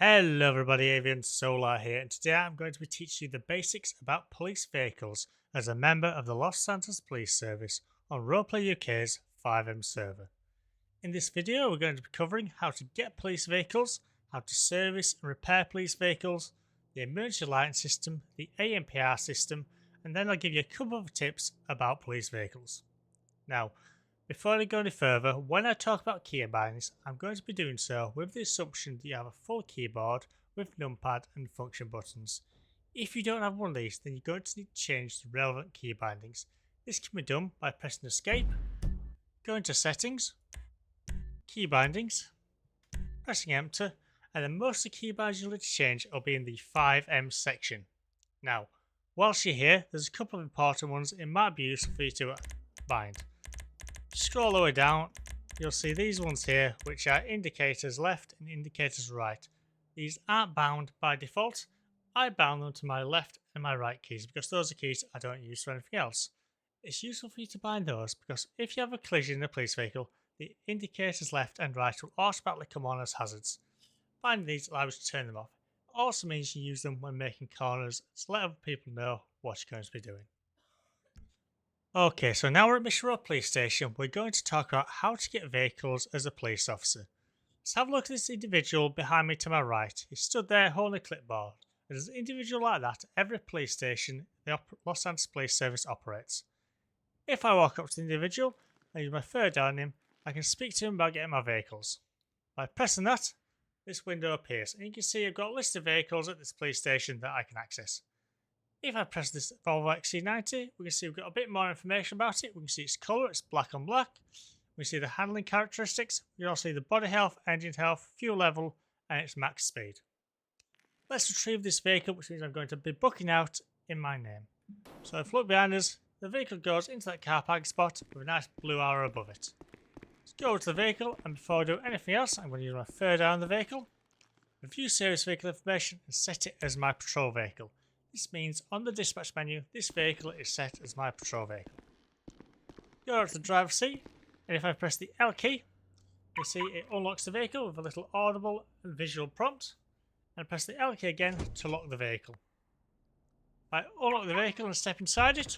Hello everybody, Avian Solar here, and today I'm going to be teaching you the basics about police vehicles as a member of the Los Santos Police Service on Roleplay UK's 5M server. In this video we're going to be covering how to get police vehicles, how to service and repair police vehicles, the emergency lighting system, the ANPR system, and then I'll give you a couple of tips about police vehicles. Now, before I go any further, when I talk about keybinds, I'm going to be doing so with the assumption that you have a full keyboard with numpad and function buttons. If you don't have one of these, then you're going to need to change the relevant key bindings. This can be done by pressing escape, going to settings, key bindings, pressing enter, and then most of the key bindings you'll need to change will be in the 5M section. Now, whilst you're here, there's a couple of important ones it might be useful for you to bind. Scroll all the way down, you'll see these ones here, which are indicators left and indicators right. These aren't bound by default. I bound them to my left and my right keys because those are keys I don't use for anything else. It's useful for you to bind those because if you have a collision in a police vehicle, the indicators left and right will automatically come on as hazards. Binding these allows you to turn them off. It also means you use them when making corners to let other people know what you're going to be doing. Okay, so now we're at Mission Road Police Station. We're going to talk about how to get vehicles as a police officer. Let's have a look at this individual behind me to my right. He stood there holding a clipboard. There's an individual like that at every police station the Los Santos Police Service operates. If I walk up to the individual and use my third down on him, I can speak to him about getting my vehicles. By pressing that, this window appears and you can see I've got a list of vehicles at this police station that I can access. If I press this Volvo XC90, we can see we've got a bit more information about it. We can see its colour, it's black on black. We can see the handling characteristics. We can also see the body health, engine health, fuel level, and its max speed. Let's retrieve this vehicle, which means I'm going to be booking out in my name. So if you look behind us, the vehicle goes into that car parking spot with a nice blue arrow above it. Let's go to the vehicle, and before I do anything else, I'm going to use my third arrow on the vehicle, review service vehicle information, and set it as my patrol vehicle. This means on the dispatch menu, this vehicle is set as my patrol vehicle. Go out to the driver's seat, and if I press the L key, you see it unlocks the vehicle with a little audible and visual prompt, and press the L key again to lock the vehicle. I unlock the vehicle and step inside it.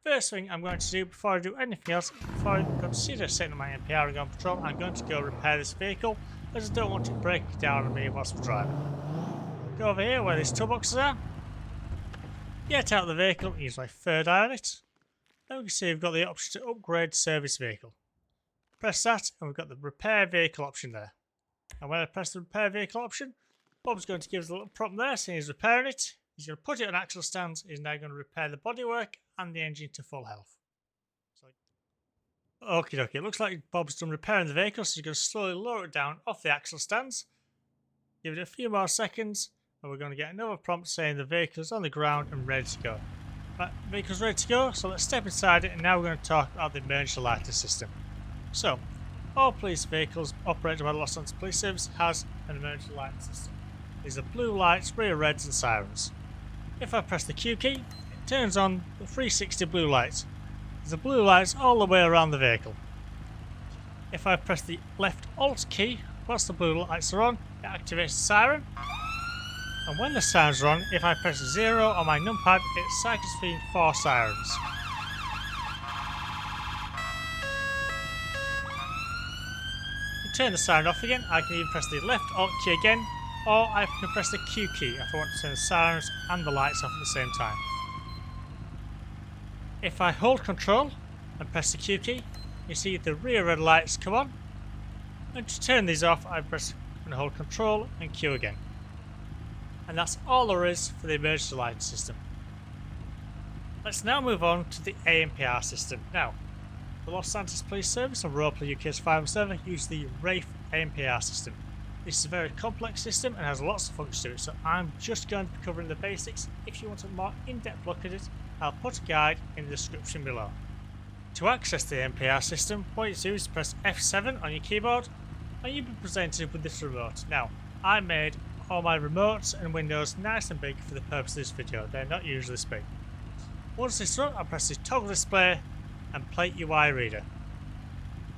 First thing I'm going to do before I do anything else, before I consider setting my NPR and go on patrol, I'm going to go repair this vehicle, as I don't want it breaking down on me whilst I'm driving. Go over here where these toolboxes are. Get out of the vehicle, use my third eye on it. Then we can see we've got the option to upgrade service vehicle. Press that and we've got the repair vehicle option there. And when I press the repair vehicle option, Bob's going to give us a little prompt there saying he's repairing it. He's going to put it on axle stands. He's now going to repair the bodywork and the engine to full health. Okie dokie, it looks like Bob's done repairing the vehicle, so he's going to slowly lower it down off the axle stands. Give it a few more seconds. And we're going to get another prompt saying the vehicle is on the ground and ready to go. Right, the vehicle's ready to go, so let's step inside it and now we're going to talk about the emergency lighting system. So, all police vehicles operated by the Los Santos Police Service has an emergency lighting system. These are blue lights, rear reds and sirens. If I press the Q key, it turns on the 360 blue lights. There's a blue lights all the way around the vehicle. If I press the left Alt key, whilst the blue lights are on, it activates the siren. And when the sirens are on, if I press 0 on my numpad, it cycles through 4 sirens. To turn the siren off again, I can either press the left Alt key again, or I can press the Q key if I want to turn the sirens and the lights off at the same time. If I hold control and press the Q key, you see the rear red lights come on. And to turn these off, I press and hold control and Q again. And that's all there is for the emergency lighting system. Let's now move on to the ANPR system. Now, the Los Santos Police Service on Roleplay UK's 5M server use the RAFE ANPR system. This is a very complex system and has lots of functions to it, so I'm just going to be covering the basics. If you want a more in-depth look at it, I'll put a guide in the description below. To access the ANPR system, what you do is press F7 on your keyboard and you'll be presented with this remote. Now, I made all my remotes and windows nice and big for the purpose of this video. They're not usually this big. Once this is up, I'll press the toggle display and plate UI reader.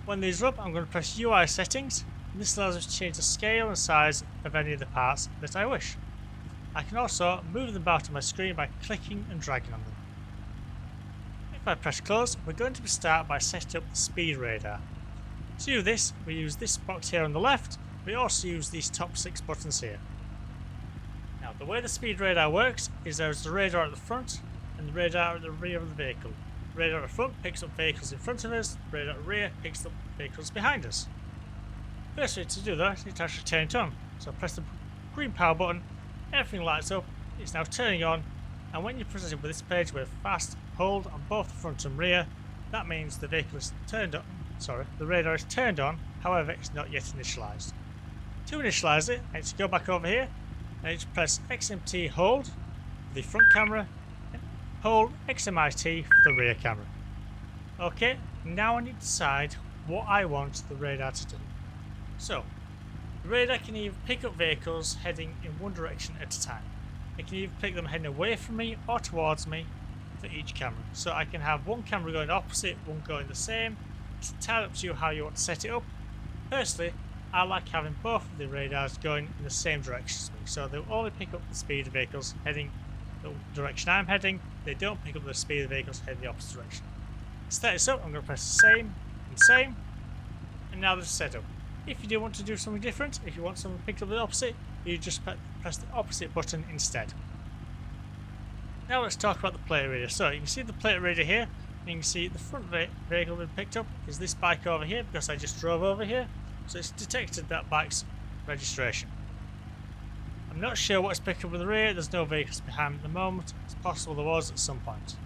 When these are up, I'm going to press UI settings and this allows us to change the scale and size of any of the parts that I wish. I can also move them about on my screen by clicking and dragging on them. If I press close, we're going to start by setting up the speed radar. To do this, we use this box here on the left. We also use these top 6 buttons here. Now, the way the speed radar works is there's the radar at the front and the radar at the rear of the vehicle. The radar at the front picks up vehicles in front of us, the radar at the rear picks up vehicles behind us. First way to do that is to actually turn it on. So press the green power button, everything lights up, it's now turning on, and when you're presented with this page with fast hold on both the front and rear, that means the vehicle is turned on. The radar is turned on, however it's not yet initialised. To initialise it, I need to go back over here, and I need to press XMT hold for the front camera, and hold XMIT for the rear camera. Okay, now I need to decide what I want the radar to do. So, the radar can either pick up vehicles heading in one direction at a time. It can either pick them heading away from me or towards me for each camera. So I can have one camera going opposite, one going the same. It's entirely up to you how you want to set it up. Personally, I like having both of the radars going in the same direction as me. So they'll only pick up the speed of vehicles heading the direction I'm heading. They don't pick up the speed of vehicles heading the opposite direction. To set this up, I'm going to press same and same. And now this is set up. If you do want to do something different, if you want something to pick up the opposite, you just press the opposite button instead. Now let's talk about the plate radar. So you can see the plate radar here, and you can see the front vehicle being picked up is this bike over here because I just drove over here. So it's detected that bike's registration. I'm not sure what's picked up in the rear, there's no vehicles behind me at the moment. It's possible there was at some point.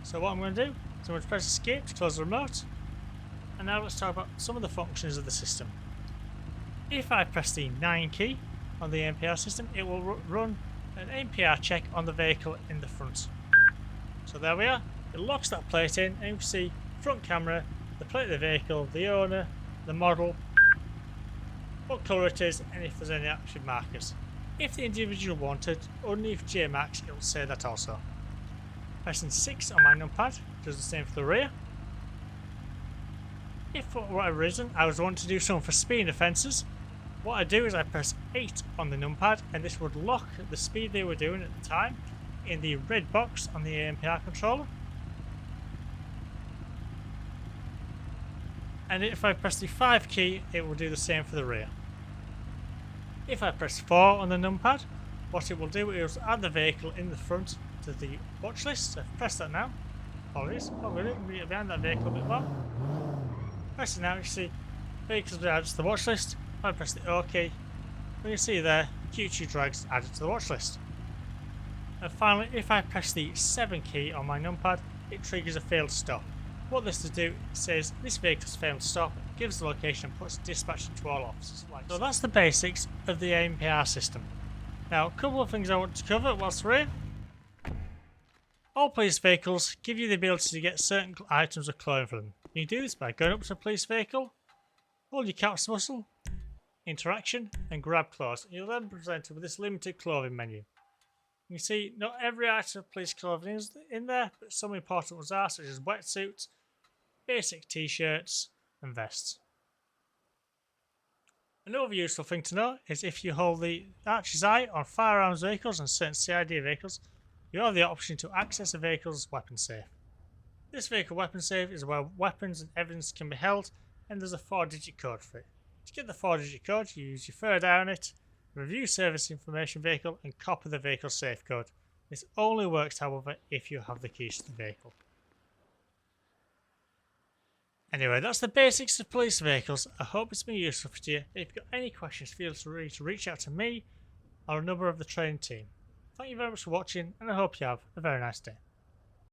So what I'm going to do is I'm going to press escape to close the remote. And now let's talk about some of the functions of the system. If I press the 9 key on the ANPR system, it will run an ANPR check on the vehicle in the front. So there we are. It locks that plate in, and you can see front camera, the plate of the vehicle, the owner, the model, what colour it is, and if there's any active markers. If the individual wanted, underneath JMax, it will say that also. Pressing 6 on my numpad does the same for the rear. If for whatever reason I was wanting to do something for speed offences, what I do is I press 8 on the numpad, and this would lock the speed they were doing at the time in the red box on the ANPR controller. And if I press the 5 key, it will do the same for the rear. If I press 4 on the numpad, what it will do is add the vehicle in the front to the watch list. So if I press that now, apologies, I'm going to get behind that vehicle a bit more. Press it now, you see vehicles will be added to the watch list. If I press the OK, you can see there Q2 drags added to the watch list. And finally, if I press the 7 key on my numpad, it triggers a failed stop. What this does do, it says this vehicle's failed to stop, gives the location and puts dispatch into all officers. So that's the basics of the ANPR system. Now, a couple of things I want to cover whilst we're here. All police vehicles give you the ability to get certain items of clothing from them. You can do this by going up to a police vehicle, hold your caps muscle, interaction, and grab clothes. You'll then be presented with this limited clothing menu. You can see not every item of police clothing is in there, but some important ones are, such as wetsuits, basic t-shirts, and vests. Another useful thing to know is if you hold the Archer's Eye on firearms vehicles and certain CID vehicles, you have the option to access a vehicle's weapon safe. This vehicle weapon safe is where weapons and evidence can be held, and there's a 4-digit code for it. To get the 4-digit code, you use your third eye on it, review service information vehicle, and copy the vehicle safe code. This only works, however, if you have the keys to the vehicle. Anyway, that's the basics of police vehicles. I hope it's been useful for you. If you've got any questions, feel free to reach out to me or a number of the training team. Thank you very much for watching, and I hope you have a very nice day.